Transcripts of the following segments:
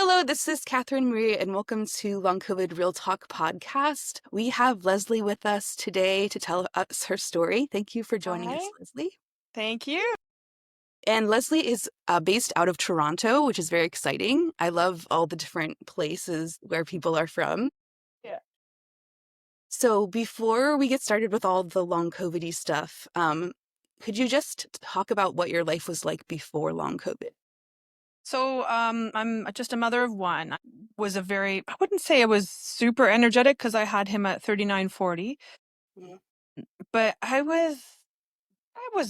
Hello, this is Katherine Marie, and welcome to Long COVID Real Talk podcast. We have Lesley with us today to tell us her story. Thank you for joining us, Hi, Lesley. thank you. And Lesley is based out of Toronto, which is very exciting. I love all the different places where people are from. Yeah. So before we get started with all the long COVID-y stuff, could you just talk about what your life was like before long COVID? So, I'm just a mother of one. I wouldn't say I was super energetic because I had him at 39, 40, Mhm. but I was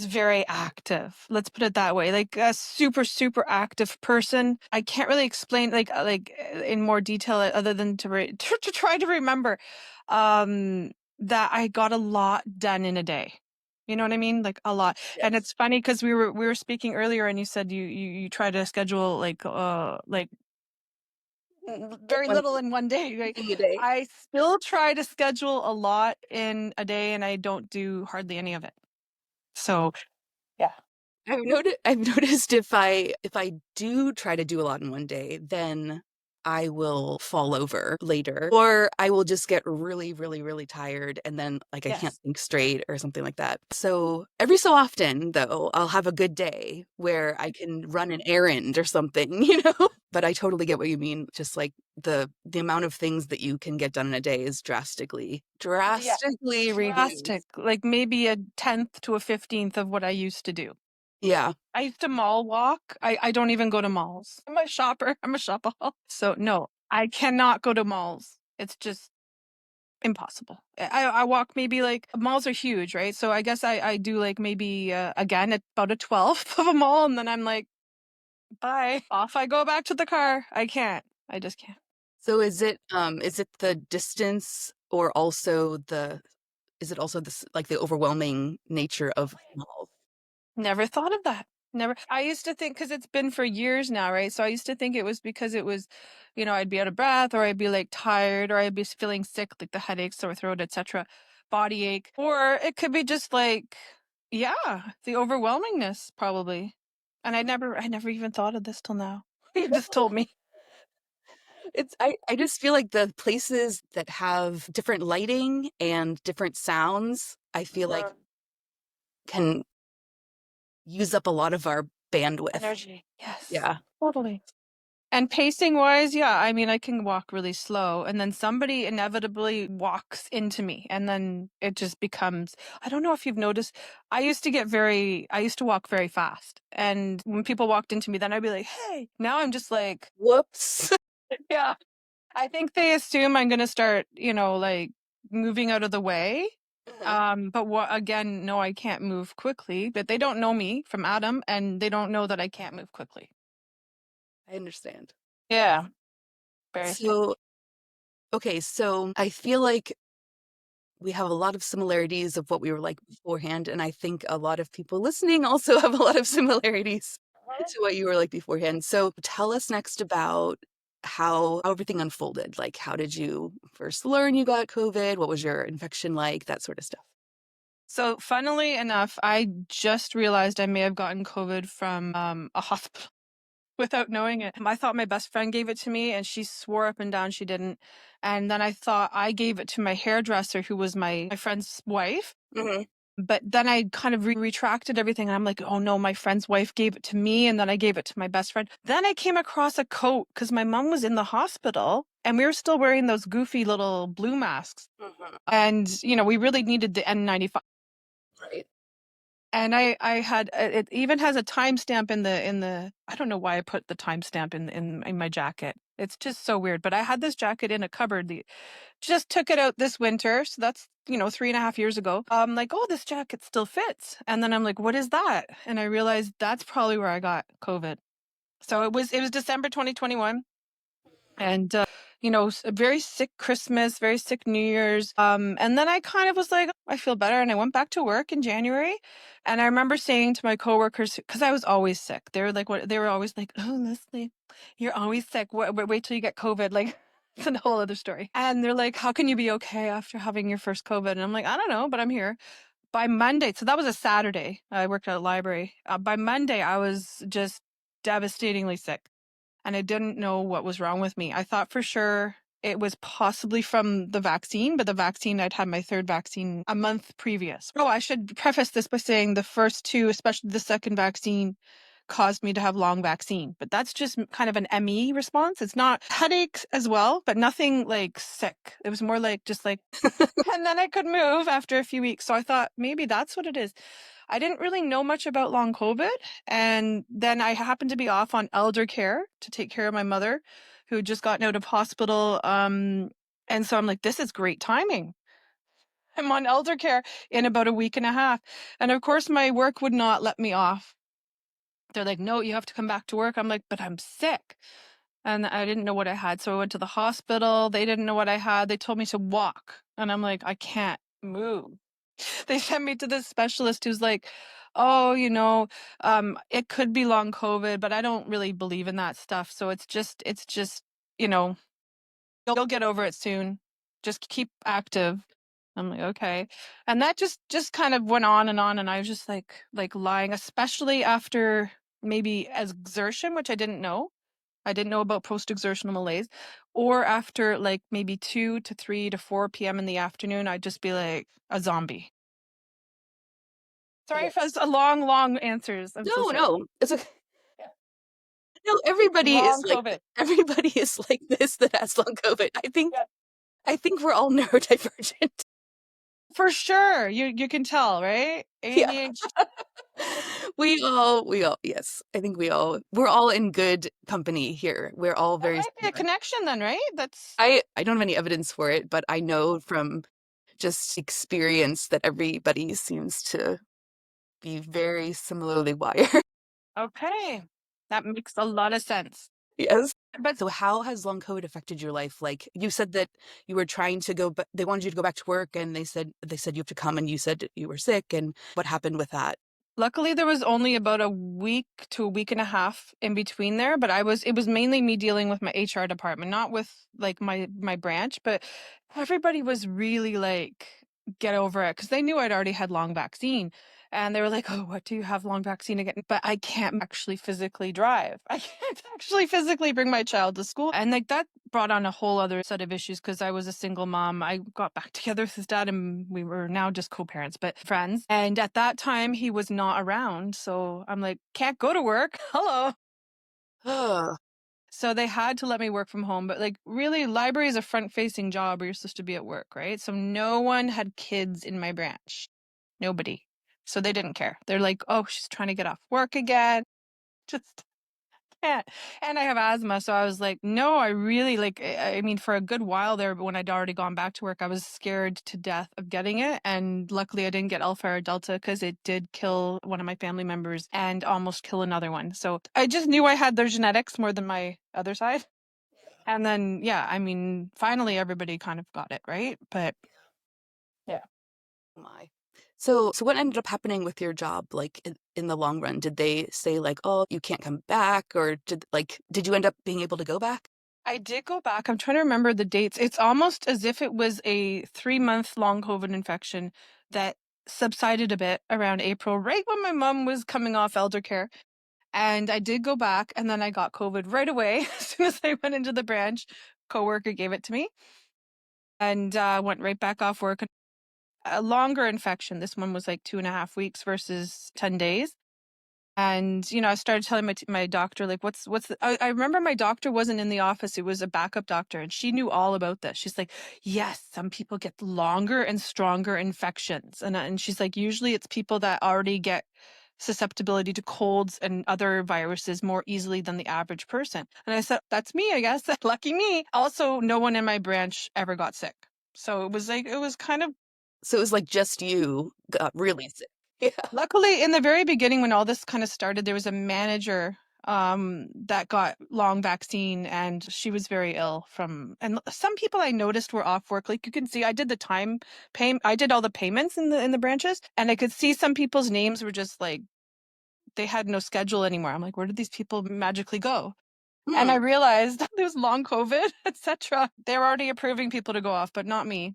very active. Let's put it that way. Like a super, super active person. I can't really explain in more detail other than to try to remember, um, that I got a lot done in a day. You know what I mean? Like a lot. And Yes. it's funny because we were speaking earlier and you said you try to schedule Like very one little in one day. Like thing a day. I still try to schedule a lot in a day and I don't do hardly any of it. So yeah. I've noticed if I do try to do a lot in one day, then I will fall over later, or I will just get really, really, really tired and then like I can't Yes. think straight or something like that. So every so often though, I'll have a good day where I can run an errand or something, you know? But I totally get what you mean. Just like the amount of things that you can get done in a day is Yeah. drastically Drastic. reduced. Like maybe a 10th to a 15th of what I used to do. Yeah. I used to mall walk. I don't even go to malls. I'm a shopper. I'm a shopaholic. So no, I cannot go to malls. It's just impossible. I walk maybe like malls are huge, right? So I guess I do like maybe again at about a 12th of a mall and then I'm like, bye. Off I go back to the car. I can't. I just can't. So is it the distance or also is it also this like the overwhelming nature of malls? Never thought of that. Never. I used to think because it's been for years now, right? So I used to think it was because it was, I'd be out of breath or I'd be like tired or I'd be feeling sick, like the headache, sore throat, etc., body ache, or it could be just like, yeah, the overwhelmingness probably. And I never even thought of this till now. You just told me. I just feel like the places that have different lighting and different sounds, I feel like can use up a lot of our bandwidth. Energy. Yes, Yeah. totally. And pacing wise, yeah, I mean, I can walk really slow, and then somebody inevitably walks into me, and then it just becomes, I don't know if you've noticed, I used to walk very fast. And when people walked into me, then I'd be like, hey, now I'm just like, Whoops. yeah, I think they assume I'm going to start, like moving out of the way. Mhm. But what, again, no, I can't move quickly, but they don't know me from Adam, and they don't know that I can't move quickly. I understand. Yeah, very strange. So, okay, so I feel like we have a lot of similarities of what we were like beforehand, and I think a lot of people listening also have a lot of similarities to what you were like beforehand. So tell us next about how everything unfolded. Like, how did you first learn you got COVID? What was your infection like? That sort of stuff. So, funnily enough, I just realized I may have gotten COVID from a hospital without knowing it. I thought my best friend gave it to me, and she swore up and down she didn't. And then I thought I gave it to my hairdresser, who was my friend's wife. Hmm. But then I kind of retracted everything, and I'm like, oh no, my friend's wife gave it to me, and then I gave it to my best friend. Then I came across a coat because my mom was in the hospital, and we were still wearing those goofy little blue masks. Hmm. And, we really needed the N95. Right. And I had it even has a timestamp in the I don't know why I put the timestamp in my jacket. It's just so weird. But I had this jacket in a cupboard. Just took it out this winter, so that's 3.5 years ago. I'm like, oh, this jacket still fits. And then I'm like, what is that? And I realized that's probably where I got COVID. So it was December 2021. And a very sick Christmas, very sick New Year's. And then I kind of was like, I feel better, and I went back to work in January. And I remember saying to my coworkers, because I was always sick, they were like, what? They were always like, oh, Lesley, you're always sick. Wait till you get COVID. Like, it's a whole other story. And they're like, how can you be okay after having your first COVID? And I'm like, I don't know, but I'm here. By Monday, so that was a Saturday. I worked at a library. By Monday, I was just devastatingly sick. and I didn't know what was wrong with me. I thought for sure it was possibly from the vaccine, but the vaccine, I'd had my third vaccine a month previous. Oh, I should preface this by saying the first two, especially the second vaccine, caused me to have long vaccine, but that's just kind of an ME response. It's not headaches as well, but nothing like sick. It was more like just like, and then I could move after a few weeks. So I thought maybe that's what it is. I didn't really know much about long COVID. And then I happened to be off on elder care to take care of my mother who had just gotten out of hospital. And so I'm like, this is great timing. I'm on elder care in about a week and a half. And of course, my work would not let me off. They're like, no, you have to come back to work. I'm like, but I'm sick. And I didn't know what I had. So I went to the hospital. They didn't know what I had. They told me to walk. And I'm like, I can't move. They sent me to this specialist who's like, oh, it could be long COVID, but I don't really believe in that stuff. So it's just, you know, you'll get over it soon. Just keep active. I'm like, okay. And that just kind of went on, and I was just like lying, especially after maybe exertion, which I didn't know. I didn't know about post-exertional malaise, or after like maybe 2 to 3 to 4 p.m. in the afternoon, I'd just be like a zombie. Sorry Yeah. if it's a long answers. I'm so No, sorry. no, it's okay. Yeah. No, Long COVID. everybody is like this that has long COVID. Yeah. I think we're all neurodivergent. For sure. You can tell, right? Yeah. ADHD. Yes. I think we're all in good company here. We're all That very might be a similar. connection then, right? That's I don't have any evidence for it, but I know from just experience that everybody seems to be very similarly wired. okay. That makes a lot of sense. Yes. But So how has long COVID affected your life? Like you said that you were trying to go, but they wanted you to go back to work and they said you have to come and you said you were sick and what happened with that? luckily there was only about a week to a week and a half in between there, but it was mainly me dealing with my HR department, not with like my branch, but everybody was really like get over it because they knew I'd already had long vaccine. And they were like, oh, what do you have long vaccine again? But I can't actually physically drive. I can't actually physically bring my child to school. And like that brought on a whole other set of issues because I was a single mom. I got back together with his dad and we were now just co-parents, but friends. And at that time he was not around. So I'm like, can't go to work. Hello. Oh, So they had to let me work from home. But like really, library is a front facing job where you're supposed to be at work, right? So no one had kids in my branch. Nobody. So they didn't care. They're like, oh, she's trying to get off work again. Just can't. And I have asthma. So I was like, no, I really like, I mean, for a good while there, when I'd already gone back to work, I was scared to death of getting it. And luckily I didn't get alpha or delta because it did kill one of my family members and almost kill another one. So I just knew I had their genetics more than my other side. And then, yeah, I mean, finally everybody kind of got it, right? But yeah. my. So what ended up happening with your job, like in the long run? Did they say like, oh, you can't come back, or did you end up being able to go back? I did go back. I'm trying to remember the dates. It's almost as if it was a 3-month long COVID infection that subsided a bit around April, right when my mom was coming off elder care. And I did go back and then I got COVID right away. As soon as I went into the branch, coworker gave it to me and went right back off work. A longer infection. This one was like 2.5 weeks versus 10 days. And, I started telling my doctor, like, I remember my doctor wasn't in the office. It was a backup doctor and she knew all about this. She's like, yes, some people get longer and stronger infections. And she's like, usually it's people that already get susceptibility to colds and other viruses more easily than the average person. And I said, that's me, I guess. Lucky me. Also, no one in my branch ever got sick. So it was kind of So it was like just you got really sick. Yeah. luckily, in the very beginning, when all this kind of started, there was a manager that got long vaccine and she was very ill and some people I noticed were off work. Like you can see, I did all the payments in the branches and I could see some people's names were just like, they had no schedule anymore. I'm like, where did these people magically go? And I Hmm. realized there was long COVID, etc. They're already approving people to go off, but not me.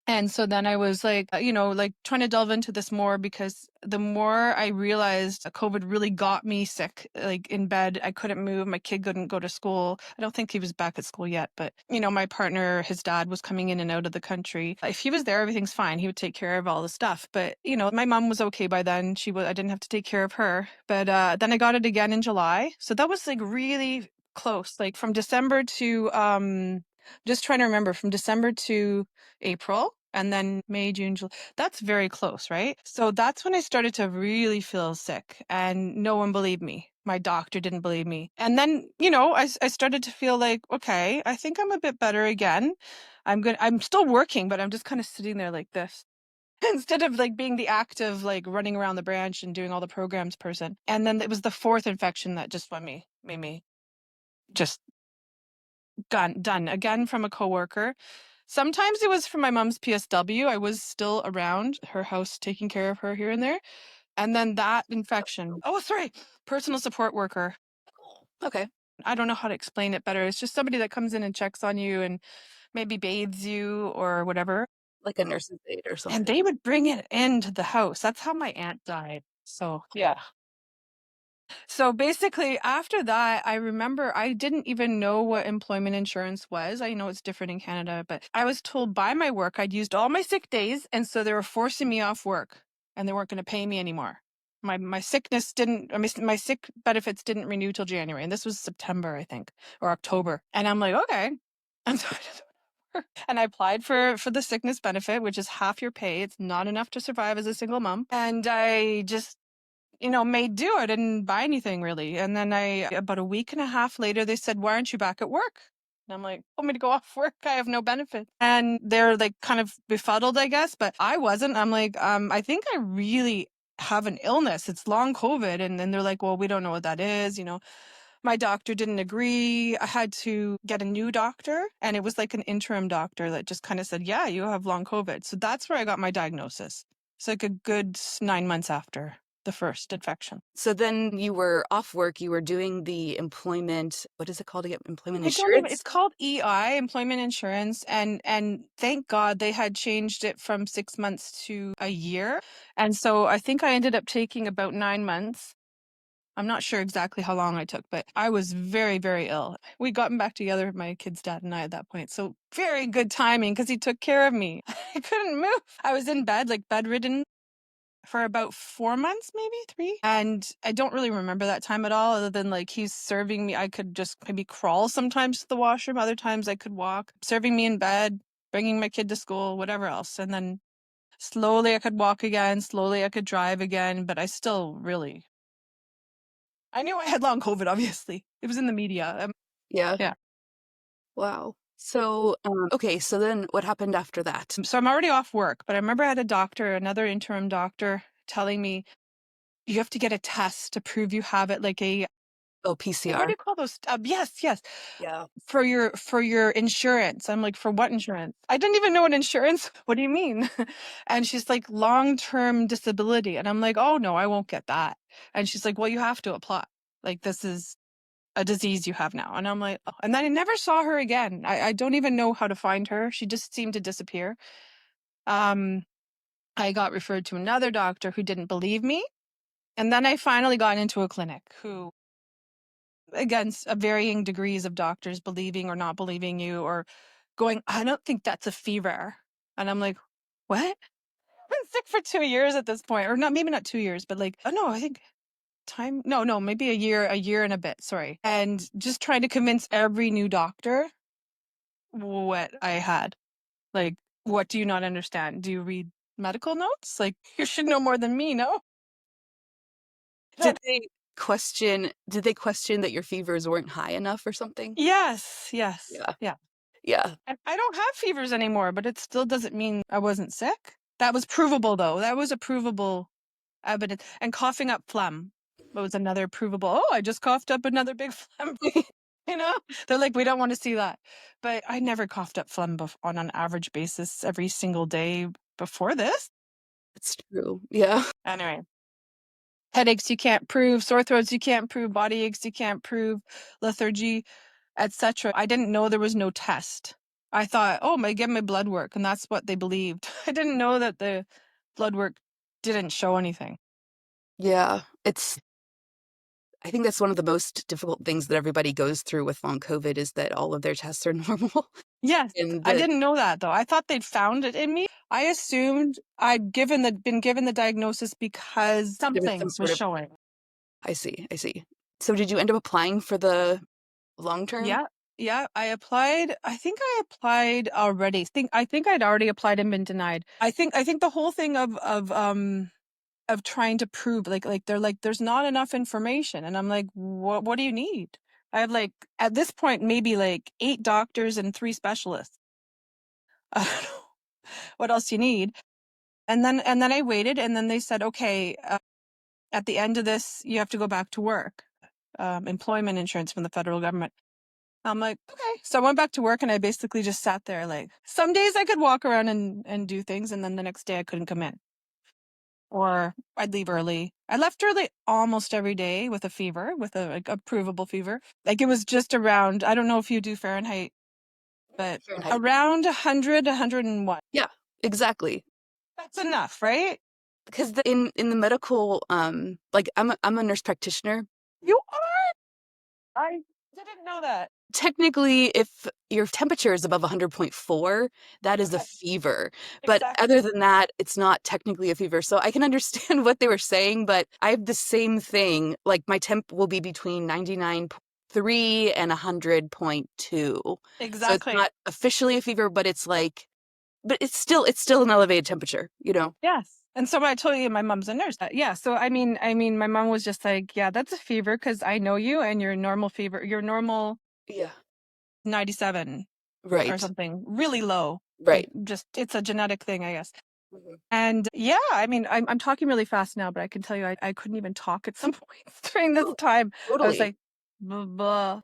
And so then I was like, like trying to delve into this more, because the more I realized COVID really got me sick, like in bed, I couldn't move. My kid couldn't go to school. I don't think he was back at school yet, but my partner, his dad was coming in and out of the country. If he was there, everything's fine. He would take care of all the stuff. But, my mom was okay by then. I didn't have to take care of her. But then I got it again in July. So that was like really close, like from December to, just trying to remember, from December to April, and then May, June, July. That's very close, right? So that's when I started to really feel sick, and no one believed me. My doctor didn't believe me. And then, I started to feel like, okay, I think I'm a bit better again. I'm still working, but I'm just kind of sitting there like this. Instead of like being the active, like running around the branch and doing all the programs person. And then it was the fourth infection that just made me just done again, from a coworker. Sometimes it was from my mom's PSW. I was still around her house taking care of her here and there. And then that infection. Oh, sorry. Personal support worker. Okay. I don't know how to explain it better. It's just somebody that comes in and checks on you and maybe bathes you or whatever. Like a nurse's aide or And something. they would bring it into the house. That's how my aunt died. So, yeah. So basically, after that, I remember I didn't even know what employment insurance was. I know it's different in Canada, but I was told by my work I'd used all my sick days. And so they were forcing me off work and they weren't going to pay me anymore. My sickness didn't, my sick benefits didn't renew till January. And this was September, I think, or October. And I'm like, okay. And so I just and I applied for the sickness benefit, which is half your pay. It's not enough to survive as a single mom. And I just made do. I didn't buy anything really. And then about a week and a half later, they said, why aren't you back at work? And I'm like, want me to go off work? I have no benefit. And they're like kind of befuddled, I guess, but I wasn't. I'm like, I think I really have an illness. It's long COVID. And then they're like, well, we don't know what that is. My doctor didn't agree. I had to get a new doctor, and it was like an interim doctor that just kind of said, yeah, you have long COVID. So that's where I got my diagnosis. It's like a good 9 months after the first infection. So then you were off work, you were doing the employment, what is it called again? Employment I don't even, insurance? it's called EI, employment insurance, and thank God they had changed it from 6 months to a year. And so I think I ended up taking about 9 months. I'm not sure exactly how long I took, but I was very, very ill. We'd gotten back together, my kid's dad and I, at that point. So very good timing, because he took care of me. I couldn't move. I was in bed, like bedridden, for about 4 months, maybe 3. And I don't really remember that time at all, other than like he's serving me. I could just maybe crawl sometimes to the washroom. Other times I could walk, serving me in bed, bringing my kid to school, whatever else. And then slowly I could walk again. Slowly I could drive again. But I knew I had long COVID, obviously. It was in the media. Yeah. Yeah. Wow. So, okay, so then what happened after that? So I'm already off work, but I remember I had a doctor, another interim doctor, telling me, you have to get a test to prove you have it, like Oh, what do PCR. you call those? Yes, yes. Yeah. For your insurance. I'm like, for what insurance? I didn't even know what insurance. What do you mean? And she's like, long-term disability. And I'm like, oh no, I won't get that. And she's like, well, you have to apply. Like, this is a disease you have now. And I'm like, oh. And then I never saw her again. I don't even know how to find her. She just seemed to disappear. Um, I got referred to another doctor who didn't believe me. And then I finally got into a clinic who, again, varying degrees of doctors believing or not believing you, or going, I don't think that's a fever. And I'm like, what? I've been sick for 2 years at this point, or not, maybe not 2 years, but like, oh no, I think no, maybe a year and a bit, sorry. And just trying to convince every new doctor what I had. Like, what do you not understand? Do you read medical notes? Like, you should know more than me, no? Did they question that your fevers weren't high enough or something? Yes, yes, Yeah. yeah. Yeah. And I don't have fevers anymore, but it still doesn't mean I wasn't sick. That was provable, though. That was a provable evidence. And coughing up phlegm was another provable. Oh, I just coughed up another big phlegm. You know, they're like, we don't want to see that. But I never coughed up phlegm on an average basis every single day before this. It's true. Yeah. Anyway, headaches you can't prove, sore throats you can't prove, body aches you can't prove, lethargy, etc. I didn't know there was no test. I thought, oh, my get my blood work, and that's what they believed. I didn't know that the blood work didn't show anything. Yeah, I think that's one of the most difficult things that everybody goes through with long COVID is that all of their tests are normal. Yes, And I the didn't know that though. I thought they'd found it in me. I assumed I'd been given the diagnosis because there was some something was sort of showing. I see, I see. So did you end up applying for the long term? Yeah, yeah. I applied. I think I applied already. I think I'd already applied and been denied. I think the whole thing of trying to prove like they're like there's not enough information, and I'm like, what do you need? I have like at this point maybe like 8 doctors and 3 specialists. I don't know what else you need. And then I waited, and then they said, okay, at the end of this, you have to go back to work. Employment insurance from the federal government. I'm like, okay. So I went back to work, and I basically just sat there. Like some days I could walk around and do things, and then the next day I couldn't come in, or I'd leave early. I left early almost every day with a fever, with a provable fever. Like it was just around. I don't know if you do Fahrenheit, but Fahrenheit. around 100, 101. Yeah, exactly. That's enough, right? Because in the medical, like I'm a nurse practitioner. You are. I didn't know that. Technically, if your temperature is above 100.4, that is a Okay, fever. But other exactly. than that, it's not technically a fever. So I can understand what they were saying, but I have the same thing. Like my temp will be between 99.3 and 100.2. So it's Exactly. not officially a fever, but it's still an elevated temperature, you know? Yes. And so when I told you my mom's a nurse, yeah. So I mean, my mom was just like, yeah, that's a fever because I know you and your normal fever, your normal Yeah. 97 or Right. something, really low. Like Right. just it's a genetic thing, I guess. Mhm. And yeah, I mean, I'm talking really fast now, but I can tell you I couldn't even talk at some points during this Oh, time. I was totally. like, blah, blah.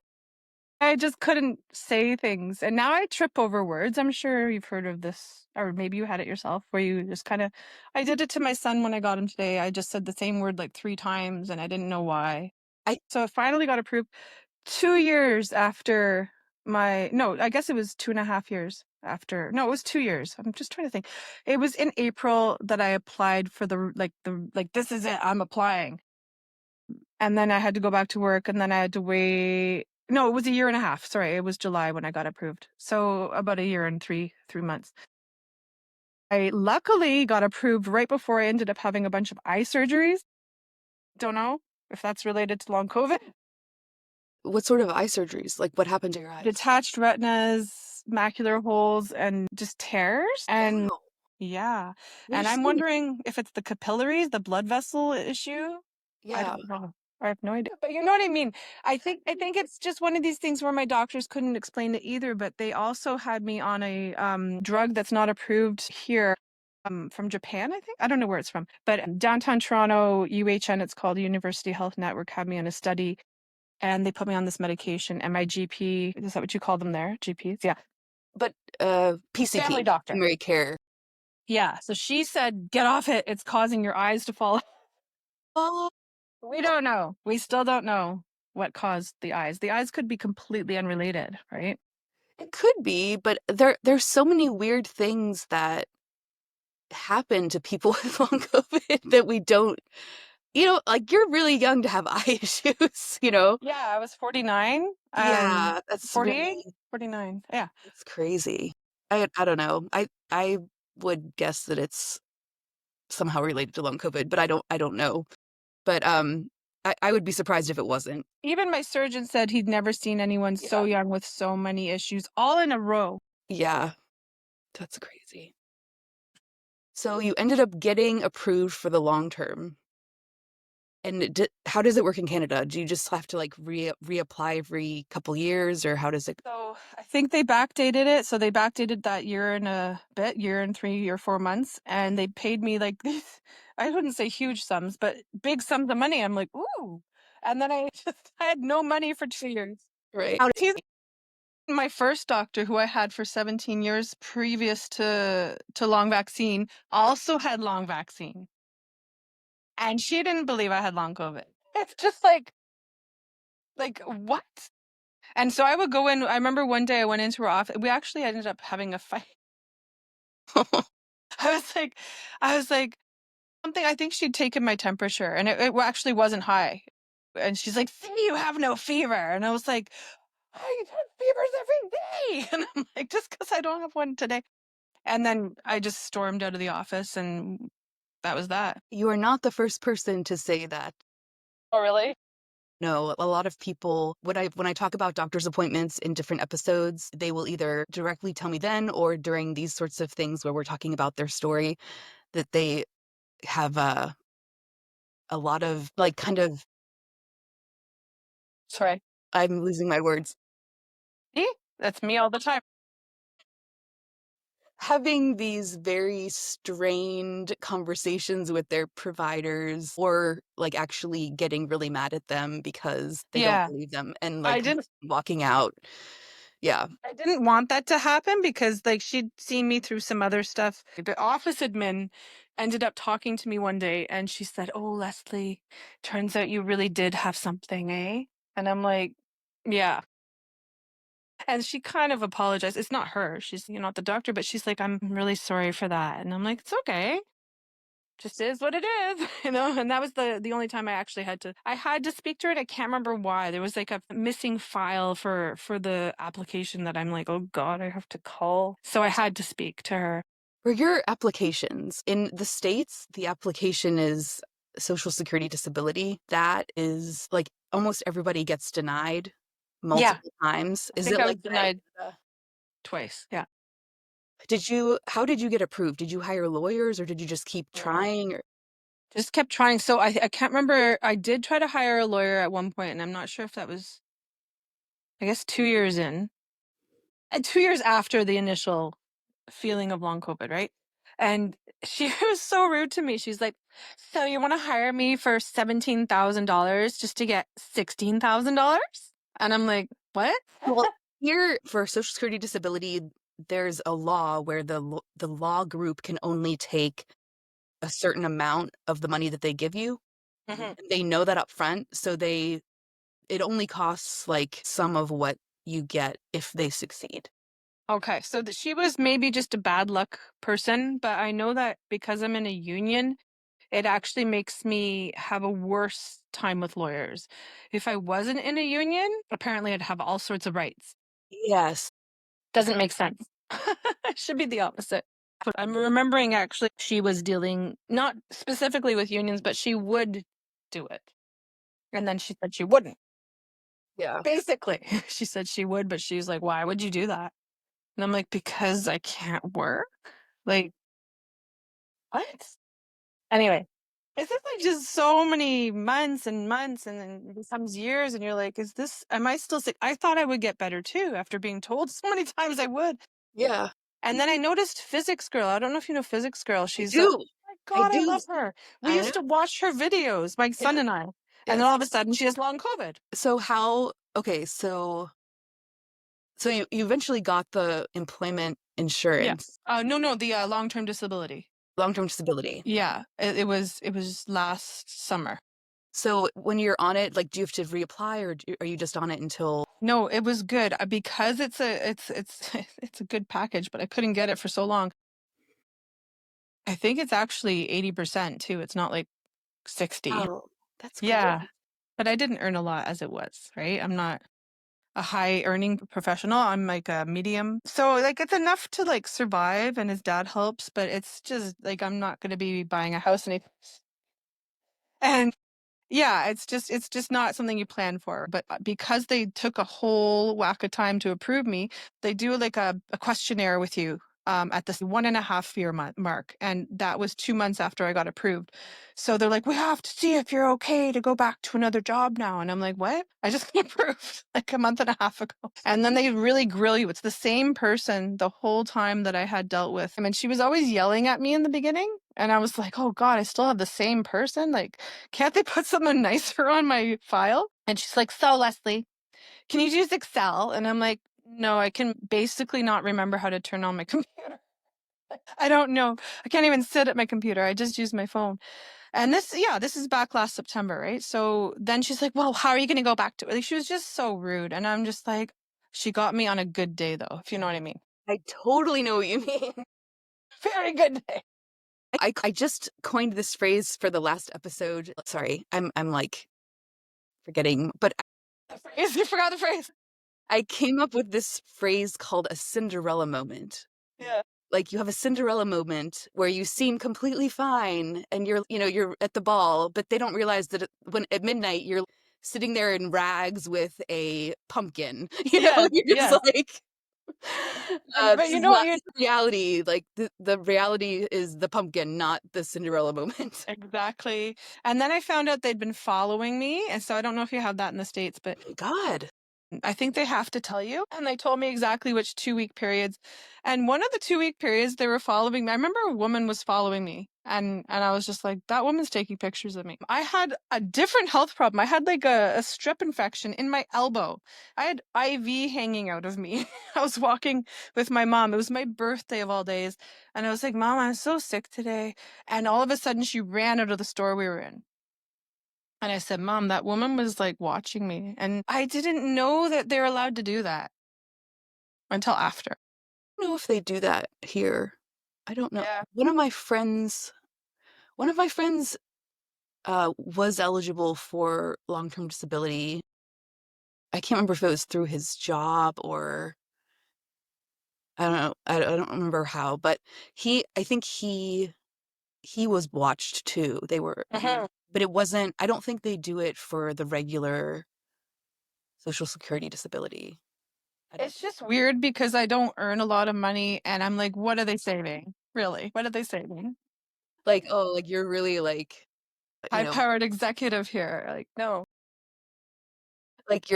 I just couldn't say things. And now I trip over words. I'm sure you've heard of this, or maybe you had it yourself, where you just kind of, I did it to my son when I got him today. I just said the same word like 3 times and I didn't know why. I So it finally got approved 2 years after no, I guess it was 2.5 years after. No, it was 2 years. I'm just trying to think. It was in April that I applied for like, this is it, I'm applying. And then I had to go back to work, and then I had to wait. No, it was a year and a half. Sorry, it was July when I got approved. So about a year and three months. I luckily got approved right before I ended up having a bunch of eye surgeries. Don't know if that's related to long COVID. what sort of eye surgeries? Like what happened to your eyes? Detached retinas, macular holes, and just tears. And Wow. yeah. What And is I'm going wondering if it's the capillaries, the blood vessel issue. I Yeah. don't know. I have no idea. But you know what I mean? I think it's just one of these things where my doctors couldn't explain it either, but they also had me on a drug that's not approved here. From Japan, I think. I don't know where it's from. But downtown Toronto, UHN, it's called University Health Network, had me on a study, and they put me on this medication. And my GP, is that what you call them there? GPs? Yeah. But Family PCP, doctor. primary care. Yeah. So she said, get off it. It's causing your eyes to fall. Oh, We don't know. We still don't know what caused the eyes. The eyes could be completely unrelated, right? it could be, but there's so many weird things that happen to people with long COVID that we don't, like you're really young to have eye issues, you know? Yeah, I was 49. Yeah, that's 48, really 49. Yeah. that's crazy. I don't know. I would guess that it's somehow related to long COVID, but I don't know. But I would be surprised if it wasn't. Even my surgeon said he'd never seen anyone so Yeah. young with so many issues all in a row. Yeah, that's crazy. So you ended up getting approved for the long term. And how does it work in Canada? Do you just have to like reapply every couple years, or how does it? So I think they backdated it. So they backdated that year and a bit, year and 3 or 4 months, and they paid me like these, I wouldn't say huge sums, but big sums of money. I'm like, ooh. And then I just I had no money for 2 years. Right. He's my first doctor who I had for 17 years previous to long vaccine also had long vaccine. And she didn't believe I had long COVID. It's just like what? And so I would go in. I remember one day I went into her office. We actually ended up having a fight. I was like, I was like, something. I think she'd taken my temperature, and it actually wasn't high. And she's like, "See, you have no fever." And I was like, "I have fevers every day." And I'm like, "Just because I don't have one today." And then I just stormed out of the office, and that was that. You are not the first person to say that. Oh, really? No, a lot of people when I talk about doctor's appointments in different episodes, they will either directly tell me then or during these sorts of things where we're talking about their story that they have a lot of like kind of Sorry. I'm losing my words. See? That's me all the time. Having these very strained conversations with their providers or like actually getting really mad at them because they don't Yeah. believe them and I like didn't walking out. Yeah. I didn't want that to happen because like she'd seen me through some other stuff. The office admin ended up talking to me one day and she said, "Oh, Lesley, turns out you really did have something, eh?" And I'm like, "Yeah." And she kind of apologized. It's not her. She's, not the doctor, but she's like, "I'm really sorry for that." And I'm like, "It's okay. Just is what it is." And that was the only time I had to speak to her, and I can't remember why. There was like a missing file for the application that I'm like, "Oh God, I have to call." So I had to speak to her. For your applications in the States, the application is Social Security disability. That is like almost everybody gets denied Yeah, multiple times. I Is think it I like was that in denied Canada? twice. Yeah. How did you get approved? Did you hire lawyers or did you just keep Mm. trying? Or Just kept trying. So I can't remember. I did try to hire a lawyer at one point, and I'm not sure if that was, I guess, 2 years in. And 2 years after the initial feeling of long COVID, right? And she was so rude to me. She's like, "So you want to hire me for $17,000 just to get $16,000?" And I'm like, "What?" well, here for Social Security disability, there's a law where the law group can only take a certain amount of the money that they give you. Mhm. And they know that up front, so it only costs like some of what you get if they succeed. Okay, so she was maybe just a bad luck person, but I know that because I'm in a union, it actually makes me have a worse time with lawyers. If I wasn't in a union, apparently I'd have all sorts of rights. Yes. Doesn't make sense. It should be the opposite. But I'm remembering actually she was dealing not specifically with unions, but she would do it. And then she said she wouldn't. Yeah. Basically, she said she would, but she's like, "Why would you do that?" And I'm like, "Because I can't work." Like, what? Anyway, it's just like just so many months and months, and then it becomes years, and you're like, am I still sick? I thought I would get better too after being told so many times I would. Yeah. And then I noticed Physics Girl. I don't know if you know Physics Girl. I She's, do. my I God, I do. love her. We I know. used to watch her videos, my Yeah. son and I. And then Yes. all of a sudden she has long COVID. So how okay, so you eventually got the employment Yeah. insurance, No, the long-term disability. long-term disability. Yeah. It was last summer. So when you're on it, like, do you have to reapply or are you just on it until No, it was good because it's it's a good package, but I couldn't get it for so long. I think it's actually 80% too. It's not like 60. Oh, that's Yeah. great. But I didn't earn a lot as it was, right? I'm not a high earning professional. I'm like a medium. So like it's enough to like survive and his dad helps, but it's just like I'm not going to be buying a house and yeah, it's just not something you plan for. But because they took a whole whack of time to approve me, they do like a questionnaire with you at this 1.5 year mark. And that was 2 months after I got approved. So they're like, "We have to see if you're okay to go back to another job now." And I'm like, "What? I just got approved like a month and a half ago." And then they really grill you. It's the same person the whole time that I had dealt with. I mean, she was always yelling at me in the beginning. And I was like, "Oh God, I still have the same person. Like, can't they put something nicer on my file?" And she's like, "So, Lesley, can you use Excel?" And I'm like, "No, I can basically not remember how to turn on my computer. I don't know. I can't even sit at my computer. I just use my phone." And this is back last September, right? So then she's like, well, how are you going to go back to it? Like, she was just so rude. And I'm just like, she got me on a good day, though, if you know what I mean. I totally know what you mean. Very good day. I just coined this phrase for the last episode. Sorry, I'm like forgetting, but The phrase, you forgot the phrase. I came up with this phrase called a Cinderella moment. Yeah. Like you have a Cinderella moment where you seem completely fine and you're at the ball, but they don't realize that when at midnight you're sitting there in rags with a pumpkin. Yeah. You're just Yeah. like But this you is know what? not reality. Like the reality is the pumpkin, not the Cinderella moment. Exactly. And then I found out they'd been following me. And so I don't know if you have that in the States, but My God. I think they have to tell you. And they told me exactly which 2 week periods. And one of the 2 week periods they were following me. I remember a woman was following me. And I was just like, that woman's taking pictures of me. I had a different health problem. I had like a strep infection in my elbow. I had IV hanging out of me. I was walking with my mom. It was my birthday of all days. And I was like, Mom, I'm so sick today. And all of a sudden she ran out of the store we were in. And I said, Mom, that woman was like watching me. And I didn't know that they're allowed to do that until after. I don't know if they do that here. I don't know. Yeah. One of my friends was eligible for long-term disability. I can't remember if it was through his job or I don't know. I don't remember how, but I think he was watched too. But it wasn't, I don't think they do it for the regular Social Security disability. I don't It's just weird because I don't earn a lot of money and I'm like, what are they saving? Really? What are they saving? like, oh, like you're really you High know, powered executive here. Like, no,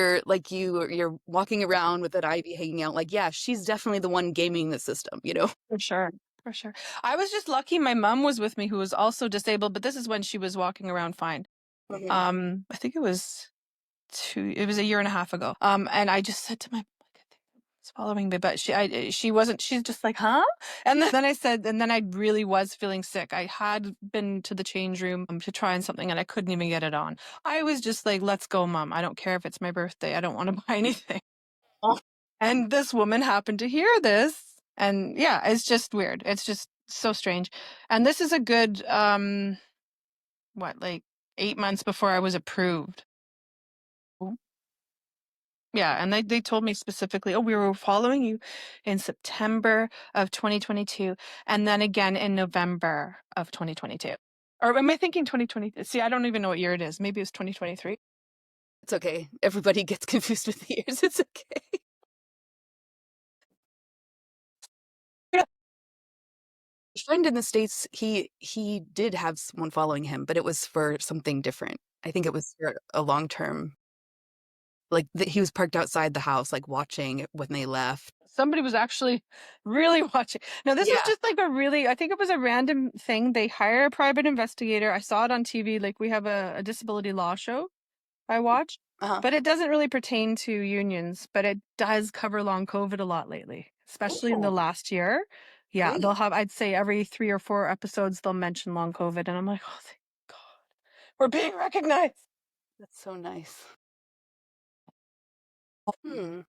you're walking around with that ivy hanging out. Like, yeah, she's definitely the one gaming the system. for sure. For sure. I was just lucky my mom was with me who was also disabled, but this is when she was walking around fine. Mhm. I think it was a year and a half ago. And I just said to my it's following me, but she wasn't, she's just like, huh? And then I said, and then I really was feeling sick. I had been to the change room to try on something and I couldn't even get it on. I was just like, let's go, Mom. I don't care if it's my birthday. I don't want to buy anything. Oh, And this woman happened to hear this. And yeah, it's just weird. It's just so strange. And this is a good, like 8 months before I was approved. Yeah, and they told me specifically, oh, we were following you in September of 2022 and then again in November of 2022. Or am I thinking 2020? See, I don't even know what year it is. Maybe it's 2023. it's okay. Everybody gets confused with the years. It's okay. Yeah. A friend in the States, he did have someone following him, but it was for something different. I think it was for a long term. Like he was parked outside the house, like watching when they left. Somebody was actually really watching. Now, this is Yeah. just like I think it was a random thing. They hire a private investigator. I saw it on TV. Like we have a disability law show I watch, Uh-huh. but it doesn't really pertain to unions, but it does cover long COVID a lot lately, especially in the Oh, last year. Yeah, they'll great. have, I'd say every 3 or 4 episodes, they'll mention long COVID. And I'm like, oh, thank God, we're being recognized. That's so nice. Hmm.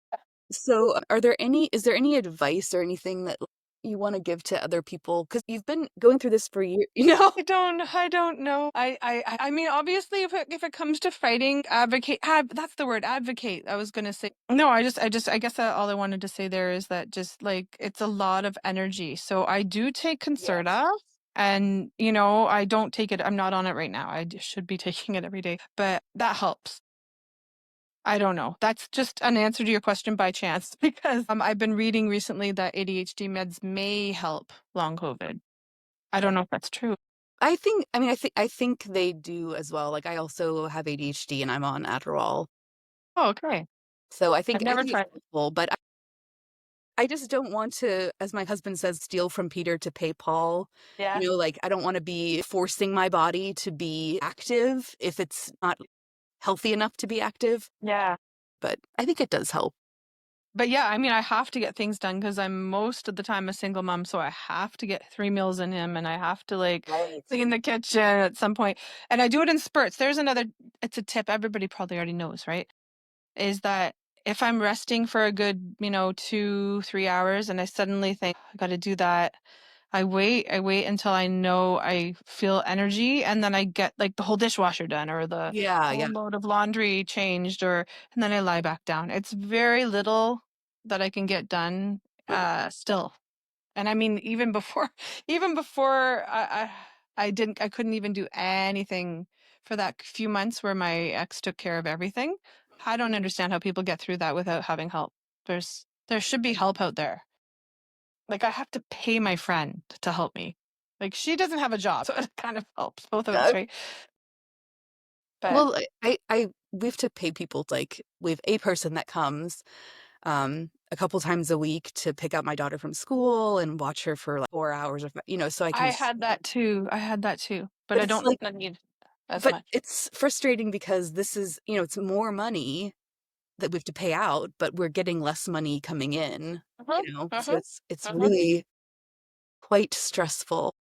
So, is there any advice or anything that you want to give to other people? Because you've been going through this for years. I don't know. I mean, obviously, if it comes to fighting, that's the word, advocate. I was gonna say no. I guess that all I wanted to say there is that just like it's a lot of energy. So I do take Yes. Concerta, and I don't take it. I'm not on it right now. Should be taking it every day, but that helps. I don't know. That's just an answer to your question by chance because I've been reading recently that ADHD meds may help long COVID. I don't know if that's true. I think they do as well. Like I also have ADHD and I'm on Adderall. Oh, okay. So I I've think I never think it's tried it. helpful, but I just don't want to, as my husband says, steal from Peter to pay Paul. Yeah. Like I don't want to be forcing my body to be active if it's not healthy enough to be active. Yeah. But I think it does help. But yeah, I mean, I have to get things done because I'm most of the time a single mom, so I have to get 3 meals in him, and I have to like Right. clean the kitchen at some point. And I do it in spurts. There's another, it's a tip everybody probably already knows, right? Is that if I'm resting for a good, 2, 3 hours and I suddenly think I got to do that, I wait until I know I feel energy, and then I get like the whole dishwasher done or the Yeah, whole yeah. load of laundry changed, or and then I lie back down. It's very little that I can get done Mhm. still. And I mean even before even before I couldn't even do anything for that few months where my ex took care of everything. I don't understand how people get through that without having help. There should be help out there. Like, I have to pay my friend to help me. Like, she doesn't have a job, so it kind of helps both of us, Uh, right? But well, we have to pay people, like, we have a person that comes, a couple times a week to pick up my daughter from school and watch her for, like, 4 hours of so I can I s had that too. I had that too, but but I it's don't like need as but much. it's frustrating because this is it's more money that we have to pay out, but we're getting less money coming in, Uh-huh, so uh-huh, it's uh-huh. really quite stressful.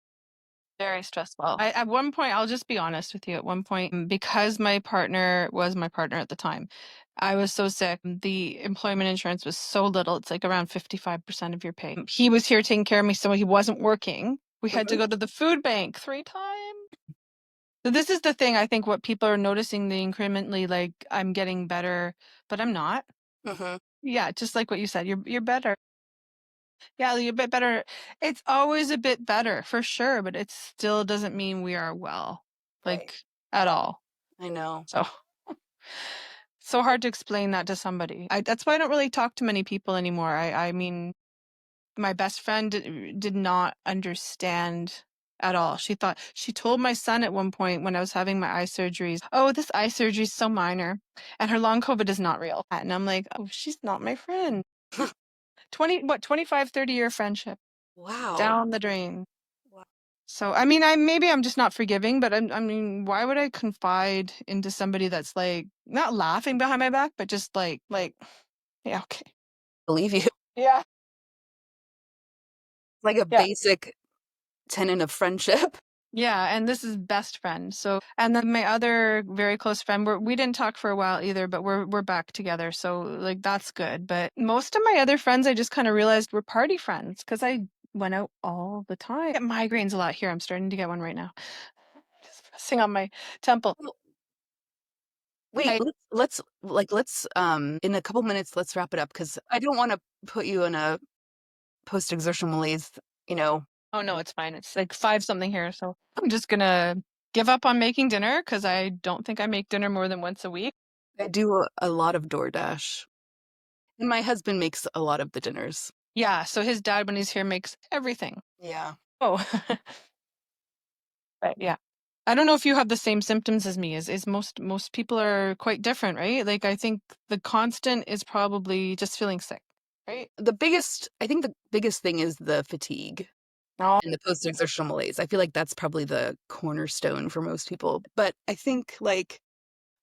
Very stressful. At one point, I'll just be honest with you. At one point, because my partner was my partner at the time, I was so sick. The employment insurance was so little. It's like around 55% of your pay. He was here taking care of me, so he wasn't working. We had to Mhm, go to the food bank 3 times. So this is the thing. I think what people are noticing, the incrementally, like I'm getting better, but I'm not. mhm, Yeah, just like what you said, you're better. Yeah, you're a bit better. It's always a bit better for sure, but it still doesn't mean we are well, right. like at all. I know. So so hard to explain that to somebody. That's why I don't really talk to many people anymore. I mean, my best friend did not understand at all. She told my son at one point when I was having my eye surgeries, "Oh, this eye surgery is so minor, and her long COVID is not real." And I'm like, "Oh, she's not my friend." 25, 30-year friendship Wow. down the drain. Wow. So, I mean, maybe I'm just not forgiving, but I mean, why would I confide into somebody that's like not laughing behind my back, but just yeah, okay. Believe you. Yeah. Like a Yeah. basic tenet of friendship. Yeah, and this is best friend. So, and then my other very close friend, we didn't talk for a while either, but we're back together. So, like that's good. But most of my other friends, I just kind of realized were party friends because I went out all the time. I get migraines a lot here. I'm starting to get one right now. Just pressing on my temple. Well, wait, I let's in a couple minutes, let's wrap it up because I don't wanna put you in a post-exertion malaise, you know? Oh no, it's fine. It's like 5 something here, so I'm just gonna give up on making dinner because I don't think I make dinner more than once a week. I do a lot of DoorDash, and my husband makes a lot of the dinners. Yeah, so his dad, when he's here, makes everything. Yeah. Oh, but yeah. I don't know if you have the same symptoms as me. Is most people are quite different, right? Like I think the constant is probably just feeling sick, right? I think the biggest thing is the fatigue No. and the post-exertional malaise. I feel like that's probably the cornerstone for most people, but I think, like,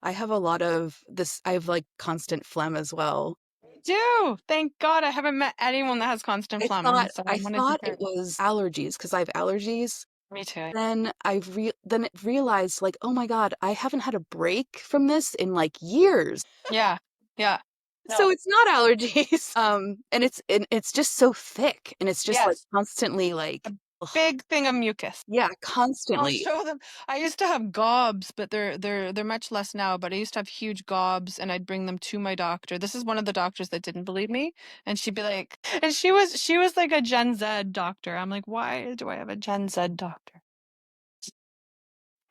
I have, like, constant phlegm as well. Do. Thank God I haven't met anyone that has constant phlegm, and so I I wanted to thought hear. it was allergies because I have allergies. Me too. Then it realized, like, "Oh my god, I haven't had a break from this in, like, years." Yeah. Yeah. So No. it's not allergies, and it's just so thick, and it's just, like, Yes. constantly, A like, ugh. big thing of mucus. Yeah, I'll constantly. show them. I used to have gobs, but they're much less now, but I used to have huge gobs and I'd bring them to my doctor. This is one of the doctors that didn't believe me, and she'd be like, and she was like a Gen Z doctor. I'm like, "Why do I have a Gen Z doctor?"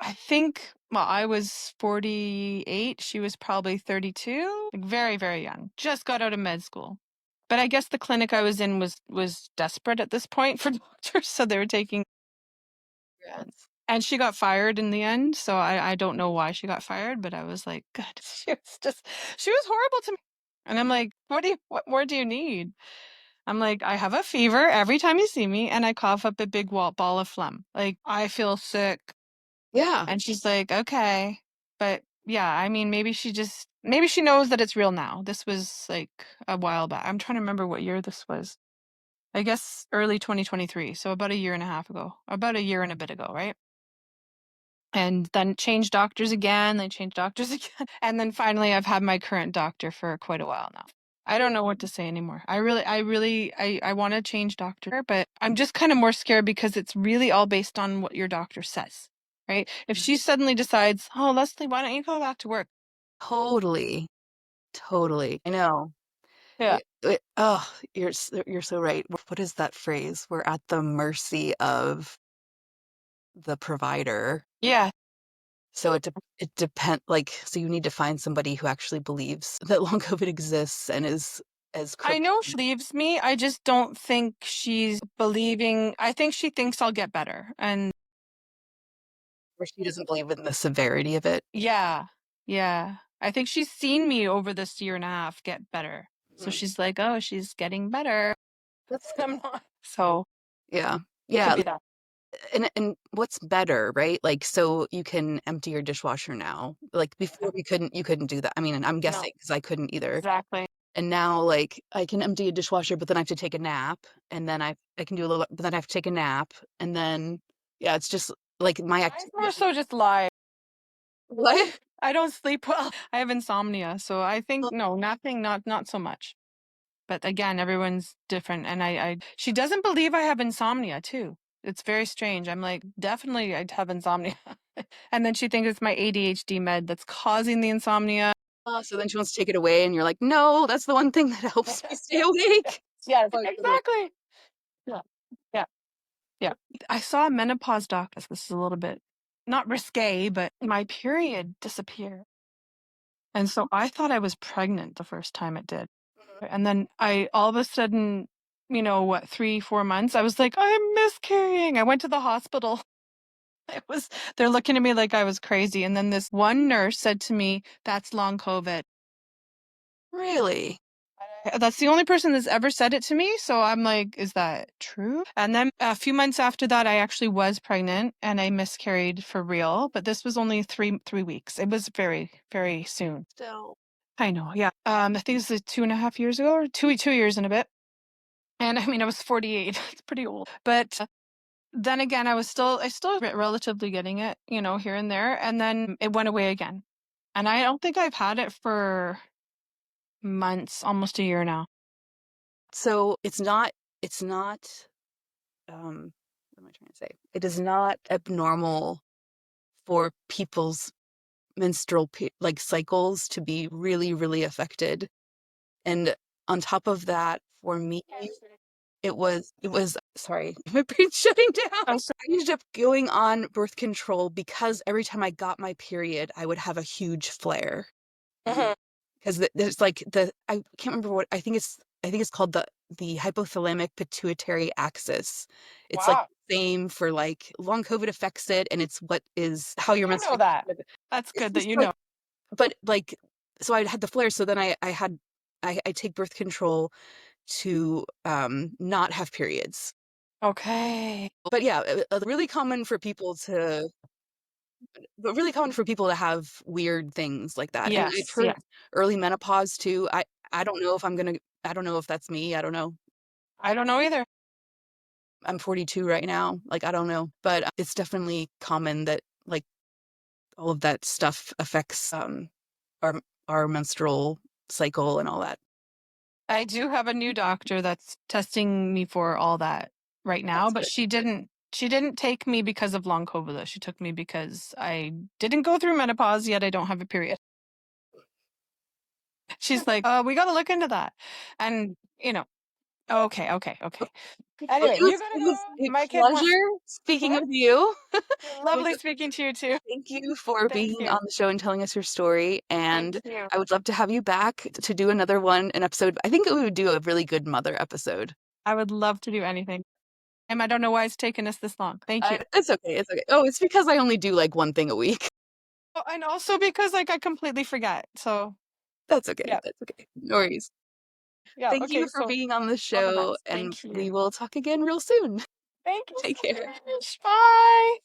I think well, I was 48, she was probably 32, like very, very young. Just got out of med school. But I guess the clinic I was in was desperate at this point for doctors, so they were taking. Congrats. And she got fired in the end, so I don't know why she got fired, but I was like, "God," she was horrible to me. And I'm like, what more do you need?" I'm like, "I have a fever every time you see me, and I cough up a big ball of phlegm. Like, I feel sick." Yeah. And she's like, "Okay." But yeah, I mean, maybe she just Maybe she knows that it's real now. This was like a while back. I'm trying to remember what year this was. I guess early 2023. So about a year and a half ago, about a year and a bit ago, right? And then changed doctors again, they changed doctors again. And then finally I've had my current doctor for quite a while now. I don't know what to say anymore. I want to change doctor, but I'm just kind of more scared because it's really all based on what your doctor says, right? If she suddenly decides, oh, Lesley, why don't you go back to work? Totally. Totally. I know. Yeah. Oh, you're so right. What is that phrase? We're at the mercy of the provider. Yeah. So it depend like so you need to find somebody who actually believes that long COVID exists and is as I cryptic, know she believes me. I just don't think she's believing. I think she thinks I'll get better. And or she doesn't believe in the severity of it. yeah, yeah. I think she's seen me over this year and a half get better. So Mhm. she's like, oh, she's getting better. That's I'm not. So yeah. it could Yeah, be that. and what's better, right? Like so you can empty your dishwasher now. Like before you couldn't do that. I mean, I'm No, guessing because I couldn't either. exactly. And now like I can empty a dishwasher, but then I have to take a nap and then I can do a little but then I have to take a nap and then yeah, it's just like my I activity. more so just lie. What? I don't sleep well. I have insomnia. So I think no, nothing, not so much. But again, everyone's different. And she doesn't believe I have insomnia too. It's very strange. I'm like, definitely I'd have insomnia. And then she thinks it's my ADHD med that's causing the insomnia. So then she wants to take it away, and you're like, no, that's the one thing that helps me stay awake. Yes, Like, exactly. Yeah. Yeah. Yeah. I saw a menopause doctor. This is a little bit not risque, but my period disappeared. And so I thought I was pregnant the first time it did. And then I all of a sudden, what, 3, 4 months, I was like, I'm miscarrying. I went to the hospital. They're looking at me like I was crazy. And then this one nurse said to me, that's long COVID. really? That's the only person that's ever said it to me. So I'm like, is that true? And then a few months after that, I actually was pregnant and I miscarried for real. But this was only three weeks. It was very, very soon. Still. I know. Yeah. I think it's 2.5 years ago or 2 years and a bit. And I mean, I was 48. It's pretty old. But then again, I still relatively getting it, here and there. And then it went away again. And I don't think I've had it for months, almost a year now. So it's not, what am I trying to say? It is not abnormal for people's menstrual like cycles to be really, really affected. And on top of that, for me, it was sorry, my brain's shutting down. I'm so- I ended up going on birth control because every time I got my period, I would have a huge flare. Mhm. Because there's like I can't remember what I think it's called the hypothalamic pituitary axis. It's like Wow. the same for like long COVID affects it, and it's what is how your You know menstruation. that. That's It's good that just you like, know. but like, so I had the flare. So then I take birth control to not have periods. Okay. But yeah, really common for people to but really common for people to have weird things like that. And I've Yes, heard yes. early menopause too. I don't know if I don't know if that's me. I don't know. I don't know either. I'm 42 right now. Like I don't know, but it's definitely common that like all of that stuff affects our our menstrual cycle and all that. I do have a new doctor that's testing me for all that right now, That's but good. she didn't take me because of long COVID though. She took me because I didn't go through menopause yet I don't have a period. She's like, we got to look into that. And, okay, okay, okay. Well, Anyway, you gotta it go. was a My kid wants. pleasure speaking What? with you. It was Lovely speaking to you too. Thank you for Thank being you. on the show and telling us your story. Thank And you. I would love to have you back to do an episode. I think we would do a really good mother episode. I would love to do anything. And I don't know why it's taken us this long. Thank you. It's okay. It's okay. Oh, it's because I only do like one thing a week. Oh, and also because like I completely forget. So That's okay. yeah. That's okay. No worries. Yeah. Thank you Okay. for So being on the all the show, best. and Thank we you. will talk again real soon. Thank you Take so care. much. Bye.